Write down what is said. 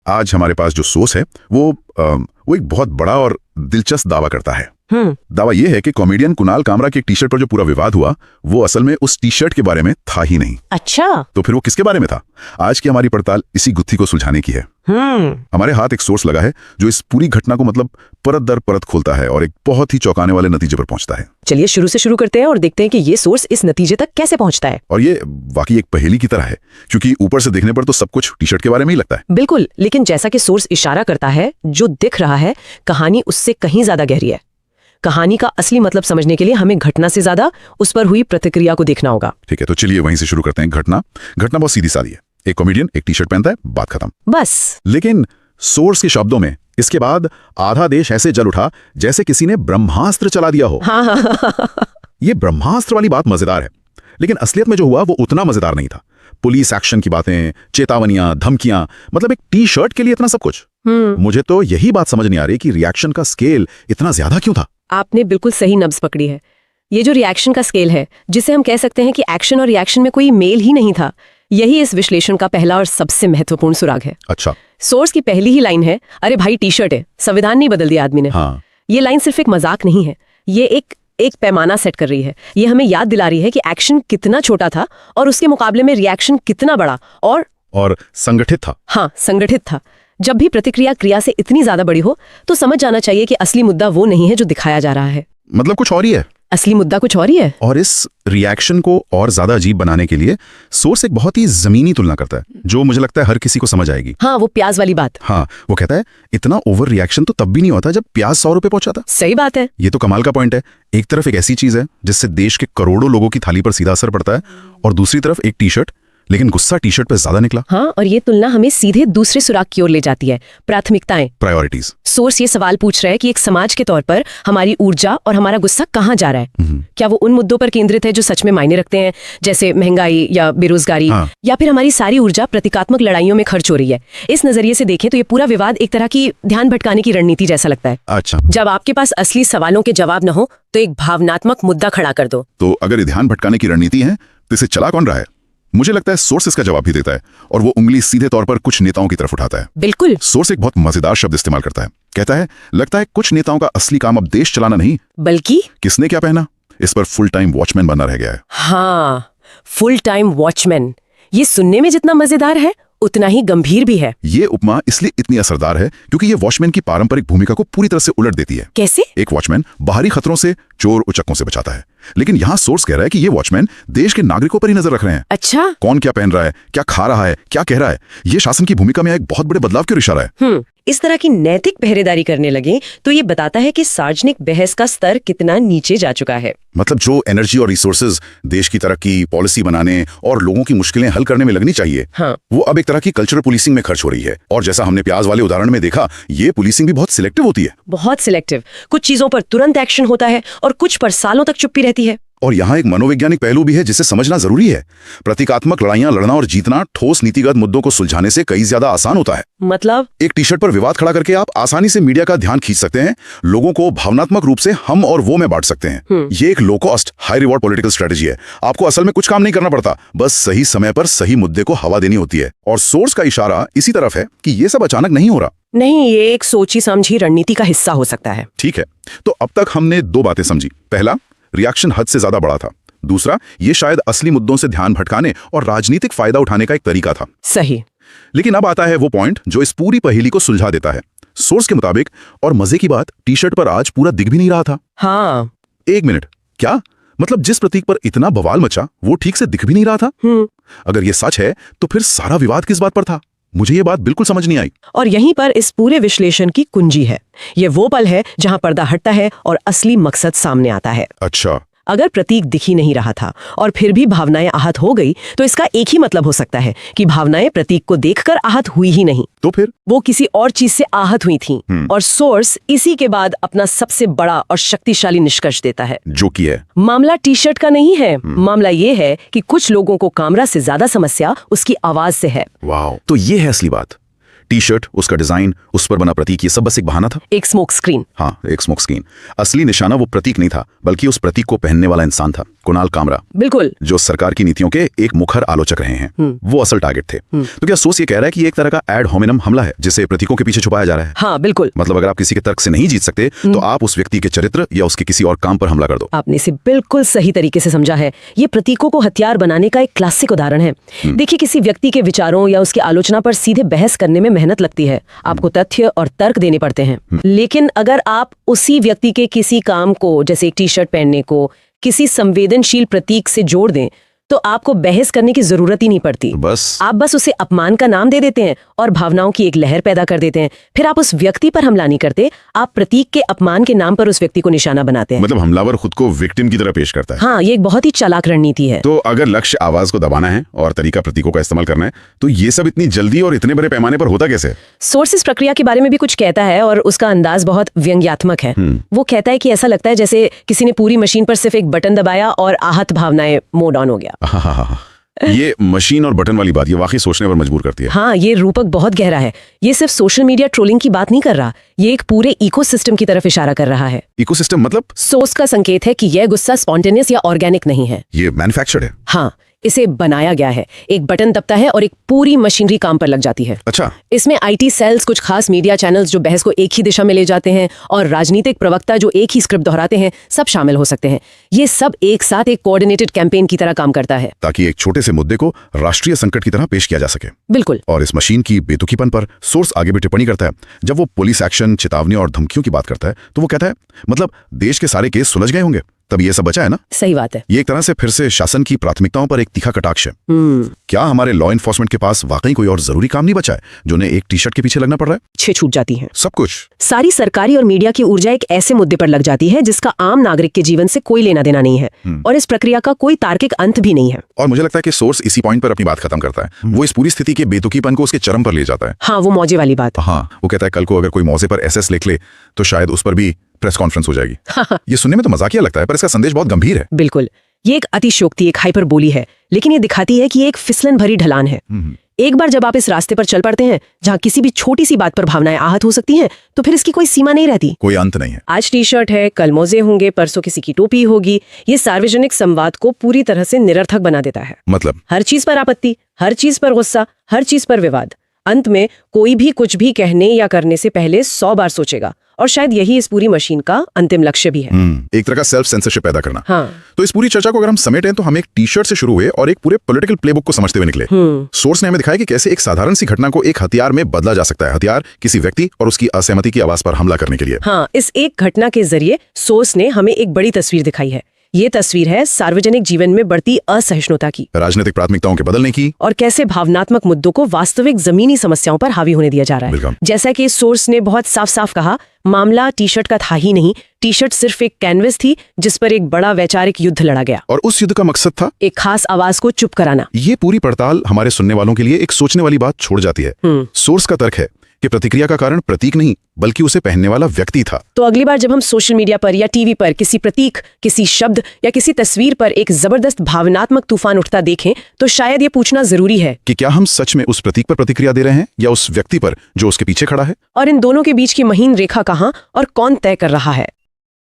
आज हमारे पास जो सोर्स है वो एक बहुत बड़ा और दिलचस्प दावा करता है। दावा यह है कि कॉमेडियन कुणाल कामरा के एक टी शर्ट पर जो पूरा विवाद हुआ वो असल में उस टी शर्ट के बारे में था ही नहीं। अच्छा, तो फिर वो किसके बारे में था? आज की हमारी पड़ताल इसी गुत्थी को सुलझाने की है। हमारे हाथ एक सोर्स लगा है जो इस पूरी घटना को मतलब परत दर परत खोलता है और एक बहुत ही चौंकाने वाले नतीजे पर पहुंचता है। चलिए शुरू से शुरू करते हैं और देखते हैं कि ये सोर्स इस नतीजे तक कैसे पहुंचता है। और ये वाकई एक पहेली की तरह है, क्योंकि ऊपर से देखने पर तो सब कुछ टी शर्ट के बारे में ही लगता है। बिल्कुल, लेकिन जैसा कि सोर्स इशारा करता है, जो दिख रहा है कहानी उससे कहीं ज्यादा गहरी है। कहानी का असली मतलब समझने के लिए हमें घटना से ज्यादा उस पर हुई प्रतिक्रिया को देखना होगा। ठीक है, तो चलिए वहीं से शुरू करते हैं। घटना बहुत सीधी सादी है। एक कॉमेडियन एक टी शर्ट पहनता है, बात खत्म, बस। लेकिन सोर्स के शब्दों में इसके बाद आधा देश ऐसे जल उठा जैसे किसी ने ब्रह्मास्त्र चला दिया हो। हाँ। ये ब्रह्मास्त्र वाली बात मजेदार है, लेकिन असलियत में जो हुआ वो उतना मजेदार नहीं था। पुलिस एक्शन की बातें, चेतावनियां, धमकियां, मतलब एक टी शर्ट के लिए इतना सब कुछ। मुझे तो यही बात समझ नहीं आ रही कि रिएक्शन का स्केल इतना ज्यादा क्यों था। आपने बिल्कुल सही नब्ज पकड़ी है। ये जो रिएक्शन का स्केल है, जिसे हम कह सकते हैं कि एक्शन और रिएक्शन में कोई मेल ही नहीं था, यही इस विश्लेषण का पहला और सबसे महत्वपूर्ण सुराग है। अच्छा, सोर्स की पहली ही लाइन है, अरे भाई टी शर्ट है, संविधान नहीं बदल दिया आदमी ने। हाँ। ये लाइन सिर्फ एक मजाक नहीं है, ये एक पैमाना सेट कर रही है। ये हमें याद दिला रही है कि एक्शन कितना छोटा था और उसके मुकाबले में रिएक्शन कितना बड़ा और संगठित था। हाँ, संगठित था। जब भी प्रतिक्रिया क्रिया से इतनी ज्यादा बड़ी हो तो समझ जाना चाहिए कि असली मुद्दा वो नहीं है जो दिखाया जा रहा है। मतलब कुछ और ही है। असली मुद्दा कुछ और ही है। और इस रिएक्शन को और ज्यादा अजीब बनाने के लिए सोर्स एक बहुत ही जमीनी तुलना करता है, जो मुझे लगता है हर किसी को समझ आएगी। हाँ, वो प्याज वाली बात। हाँ, वो कहता है इतना ओवर रिएक्शन तो तब भी नहीं होता जब प्याज 100 रुपए पहुंचा था। सही बात है। ये तो कमाल का पॉइंट है। एक तरफ एक ऐसी चीज है जिससे देश के करोड़ों लोगों की थाली पर सीधा असर पड़ता है, और दूसरी तरफ एक टी शर्ट, लेकिन गुस्सा टी शर्ट पे ज्यादा निकला। हाँ, और ये तुलना हमें सीधे दूसरे सुराग की ओर ले जाती है, प्राथमिकताएं, प्रायोरिटीज। सोर्स ये सवाल पूछ रहा है कि एक समाज के तौर पर हमारी ऊर्जा और हमारा गुस्सा कहाँ जा रहा है। क्या वो उन मुद्दों पर केंद्रित है जो सच में मायने रखते हैं, जैसे महंगाई या बेरोजगारी, या फिर हमारी सारी ऊर्जा प्रतीकात्मक लड़ाइयों में खर्च हो रही है। इस नजरिए से देखें तो ये पूरा विवाद एक तरह की ध्यान भटकाने की रणनीति जैसा लगता है। अच्छा, जब आपके पास असली सवालों के जवाब न हो तो एक भावनात्मक मुद्दा खड़ा कर दो। तो अगर ये ध्यान भटकाने की रणनीति है तो इसे चला कौन रहा है? मुझे लगता है सोर्स इसका जवाब भी देता है, और वो उंगली सीधे तौर पर कुछ नेताओं की तरफ उठाता है। बिल्कुल। सोर्स एक बहुत मजेदार शब्द इस्तेमाल करता है। कहता है लगता है कुछ नेताओं का असली काम अब देश चलाना नहीं, बल्कि किसने क्या पहना इस पर फुल टाइम वॉचमैन बना रह गया है। हाँ, फुल टाइम वॉचमैन। ये सुनने में जितना मजेदार है उतना ही गंभीर भी है। ये उपमा इसलिए इतनी असरदार है क्योंकि ये वॉचमैन की पारंपरिक भूमिका को पूरी तरह से उलट देती है। कैसे? एक वॉचमैन बाहरी खतरों से, चोर उचक्कों से बचाता है, लेकिन यहाँ सोर्स कह रहा है कि ये वॉचमैन देश के नागरिकों पर ही नजर रख रहे हैं। अच्छा, कौन क्या पहन रहा है, क्या खा रहा है, क्या कह रहा है, ये शासन की भूमिका में एक बहुत बड़े बदलाव की ओर इशारा है। इस तरह की नैतिक पहरेदारी करने लगे तो ये बताता है कि सार्वजनिक बहस का स्तर कितना नीचे जा चुका है। मतलब जो एनर्जी और रिसोर्सेज देश की तरक्की, पॉलिसी बनाने और लोगों की मुश्किलें हल करने में लगनी चाहिए, हाँ, वो अब एक तरह की कल्चरल पुलिसिंग में खर्च हो रही है। और जैसा हमने प्याज वाले उदाहरण में देखा, ये पुलिसिंग भी बहुत सिलेक्टिव होती है। बहुत सिलेक्टिव। कुछ चीजों पर तुरंत एक्शन होता है और कुछ पर सालों तक चुप्पी रहती है। और यहाँ एक मनोवैज्ञानिक पहलू भी है जिसे समझना जरूरी है। प्रतीकात्मक लड़ाइयां लड़ना और जीतना ठोस नीतिगत मुद्दों को सुलझाने से कई ज्यादा आसान होता है। मतलब एक टी शर्ट पर विवाद खड़ा करके आप आसानी से मीडिया का ध्यान खींच सकते हैं, लोगों को भावनात्मक रूप से हम और वो में बांट सकते हैं। ये एक low cost high reward political strategy है। आपको असल में कुछ काम नहीं करना पड़ता, बस सही समय पर सही मुद्दे को हवा देनी होती है। और सोर्स का इशारा इसी तरफ है कि ये सब अचानक नहीं हो रहा। नहीं, ये एक सोची समझी रणनीति का हिस्सा हो सकता है। ठीक है, तो अब तक हमने दो बातें समझी। पहला, रिएक्शन हद से ज्यादा बड़ा था। दूसरा, ये शायद असली मुद्दों से ध्यान भटकाने और राजनीतिक फायदा उठाने का एक तरीका था। सही। लेकिन अब आता है वो पॉइंट जो इस पूरी पहेली को सुलझा देता है। सोर्स के मुताबिक, और मजे की बात, टी शर्ट पर आज पूरा दिख भी नहीं रहा था। हाँ। एक मिनट, क्या मतलब जिस प्रतीक पर इतना बवाल मचा वो ठीक से दिख भी नहीं रहा था? अगर ये सच है तो फिर सारा विवाद किस बात पर था? मुझे ये बात बिल्कुल समझ नहीं आई। और यहीं पर इस पूरे विश्लेषण की कुंजी है। ये वो पल है जहां पर्दा हटता है और असली मकसद सामने आता है। अच्छा, अगर प्रतीक दिख ही नहीं रहा था और फिर भी भावनाएं आहत हो गई तो इसका एक ही मतलब हो सकता है कि भावनाएं प्रतीक को देखकर आहत हुई ही नहीं, तो फिर वो किसी और चीज से आहत हुई थीं। और सोर्स इसी के बाद अपना सबसे बड़ा और शक्तिशाली निष्कर्ष देता है, जो कि है मामला टी शर्ट का नहीं है। मामला ये है कि कुछ लोगों को कामरा से ज्यादा समस्या उसकी आवाज से है। वाह, तो ये है असली बात। टी शर्ट, उसका डिजाइन, उस पर बना प्रतीक, ये सब बस एक बहाना था। एक स्मोक स्क्रीन। हाँ, एक स्मोक स्क्रीन। असली निशाना वो प्रतीक नहीं था, बल्कि उस प्रतीक को पहनने वाला इंसान था, कुणाल कामरा। बिल्कुल। जो सरकार की नीतियों के एक मुखर आलोचक रहे हैं, वो असल टारगेट थे। तो क्या सोर्स ये कह रहा है कि ये एक तरह का एड होमिनम हमला है जिसे प्रतीकों के पीछे छुपाया जा रहा है? हाँ बिल्कुल। मतलब अगर आप किसी के तर्क से नहीं जीत सकते तो आप उस व्यक्ति के चरित्र या उसके किसी और काम पर हमला कर दो। आपने इसे बिल्कुल सही तरीके से समझा है। ये प्रतीकों को हथियार बनाने का एक क्लासिक उदाहरण है। देखिए, किसी व्यक्ति के विचारों या उसकी आलोचना पर सीधे बहस करने में मेहनत लगती है, आपको तथ्य और तर्क देने पड़ते हैं। लेकिन अगर आप उसी व्यक्ति के किसी काम को, जैसे एक टी शर्ट पहनने को, किसी संवेदनशील प्रतीक से जोड़ दें तो आपको बहस करने की जरूरत ही नहीं पड़ती। आप बस उसे अपमान का नाम दे देते हैं और भावनाओं की एक लहर पैदा कर देते हैं। फिर आप उस व्यक्ति पर हमला नहीं करते, आप प्रतीक के अपमान के नाम पर उस व्यक्ति को निशाना बनाते हैं। मतलब हमलावर खुद को विक्टिम की तरह पेश करता है। हाँ, ये एक बहुत ही चालाक रणनीति है। तो अगर लक्ष्य आवाज को दबाना है और तरीका प्रतीकों का इस्तेमाल करना है, तो ये सब इतनी जल्दी और इतने बड़े पैमाने पर होता कैसे? सोर्सेस प्रक्रिया के बारे में भी कुछ कहता है और उसका अंदाज बहुत व्यंग्यात्मक है। वो कहता है कि ऐसा लगता है जैसे किसी ने पूरी मशीन पर सिर्फ एक बटन दबाया और आहत भावनाएं मोड ऑन हो गया। ये मशीन और बटन वाली बात ये वाकई सोचने पर मजबूर करती है। हाँ, ये रूपक बहुत गहरा है। ये सिर्फ सोशल मीडिया ट्रोलिंग की बात नहीं कर रहा, ये एक पूरे इकोसिस्टम की तरफ इशारा कर रहा है। इकोसिस्टम मतलब? सोर्स का संकेत है कि यह गुस्सा स्पॉन्टेनियस या ऑर्गेनिक नहीं है, ये मैन्युफैक्चर्ड है। हाँ, इसे बनाया गया है। एक बटन दबता है और एक पूरी मशीनरी काम पर लग जाती है। अच्छा। इसमें आईटी सेल्स, कुछ खास मीडिया चैनल्स जो बहस को एक ही दिशा में ले जाते हैं, और राजनीतिक प्रवक्ता जो एक ही स्क्रिप्ट दोहराते हैं, सब शामिल हो सकते हैं। ये सब एक साथ एक कोऑर्डिनेटेड कैंपेन की तरह काम करता है, ताकि एक छोटे से मुद्दे को राष्ट्रीय संकट की तरह पेश किया जा सके। बिल्कुल। और इस मशीन की बेतुकीपन पर सोर्स आगे भी टिप्पणी करता है। जब वो पुलिस एक्शन, चेतावनी और धमकियों की बात करता है तो वो कहता है, मतलब देश के सारे केस सुलझ गए होंगे तब ये सब बचा है ना? सही बात है। ये एक तरह से फिर से शासन की प्राथमिकताओं पर एक तीखा कटाक्ष है। क्या हमारे लॉ एनफोर्समेंट के पास वाकई कोई और जरूरी काम नहीं बचा है जो उन्हें एक टी शर्ट के पीछे लगना पड़ रहा है? छह छूट जाती है सब कुछ। सारी सरकारी और मीडिया की ऊर्जा एक ऐसे मुद्दे पर लग जाती है जिसका आम नागरिक के जीवन से कोई लेना देना नहीं है, और इस प्रक्रिया का कोई तार्किक अंत भी नहीं है। और मुझे लगता है कि सोर्स इसी पॉइंट पर अपनी बात खत्म करता है। वो इस पूरी स्थिति के बेतुकीपन को उसके चरम पर ले जाता है। हाँ, वो मौजे वाली बात। हाँ, वो कहता है कल को अगर कोई मौजे पर एसएस लिख ले तो शायद उस पर भी प्रेस कॉन्फ्रेंस हो जाएगी। ये सुनने में तो मजाकिया लगता है, पर इसका संदेश बहुत गंभीर है। बिल्कुल, ये एक अतिशयोक्ति, एक हाइपरबोली है, लेकिन ये दिखाती है कि ये एक फिसलन भरी ढलान है। एक बार जब आप इस रास्ते पर चल पड़ते हैं जहाँ किसी भी छोटी सी बात पर भावनाएं आहत हो सकती हैं, तो फिर इसकी कोई सीमा नहीं रहती, कोई अंत नहीं है। आज टी शर्ट है, कल मोजे होंगे, परसों किसी की टोपी होगी। ये सार्वजनिक संवाद को पूरी तरह से निरर्थक बना देता है। मतलब हर चीज पर आपत्ति, हर चीज पर गुस्सा, हर चीज पर विवाद। अंत में कोई भी कुछ भी कहने या करने से पहले 100 बार सोचेगा, और शायद यही इस पूरी मशीन का अंतिम लक्ष्य भी है। एक तरह का सेल्फ सेंसरशिप पैदा करना। हाँ। तो इस पूरी चर्चा को अगर हम समेटें तो हम एक टी शर्ट से शुरू हुए और एक पूरे पॉलिटिकल प्लेबुक को समझते हुए निकले। सोर्स ने हमें दिखाया कि कैसे एक साधारण सी घटना को एक हथियार में बदला जा सकता है। हथियार किसी व्यक्ति और उसकी असहमति की आवाज पर हमला करने के लिए। हाँ, इस एक घटना के जरिए सोर्स ने हमें एक बड़ी तस्वीर दिखाई है। ये तस्वीर है सार्वजनिक जीवन में बढ़ती असहिष्णुता की, राजनीतिक प्राथमिकताओं के बदलने की, और कैसे भावनात्मक मुद्दों को वास्तविक जमीनी समस्याओं पर हावी होने दिया जा रहा है। जैसा कि सोर्स ने बहुत साफ साफ कहा, मामला टी शर्ट का था ही नहीं। टी शर्ट सिर्फ एक कैनवस थी जिस पर एक बड़ा वैचारिक युद्ध लड़ा गया, और उस युद्ध का मकसद था एक खास आवाज को चुप कराना। ये पूरी पड़ताल हमारे सुनने वालों के लिए एक सोचने वाली बात छोड़ जाती है। सोर्स का तर्क है कि प्रतिक्रिया का कारण प्रतीक नहीं बल्कि उसे पहनने वाला व्यक्ति था। तो अगली बार जब हम सोशल मीडिया पर या टीवी पर किसी प्रतीक, किसी शब्द या किसी तस्वीर पर एक जबरदस्त भावनात्मक तूफान उठता देखें, तो शायद ये पूछना जरूरी है कि क्या हम सच में उस प्रतीक पर प्रतिक्रिया दे रहे हैं या उस व्यक्ति पर जो उसके पीछे खड़ा है, और इन दोनों के बीच की महीन रेखा कहाँ और कौन तय कर रहा है।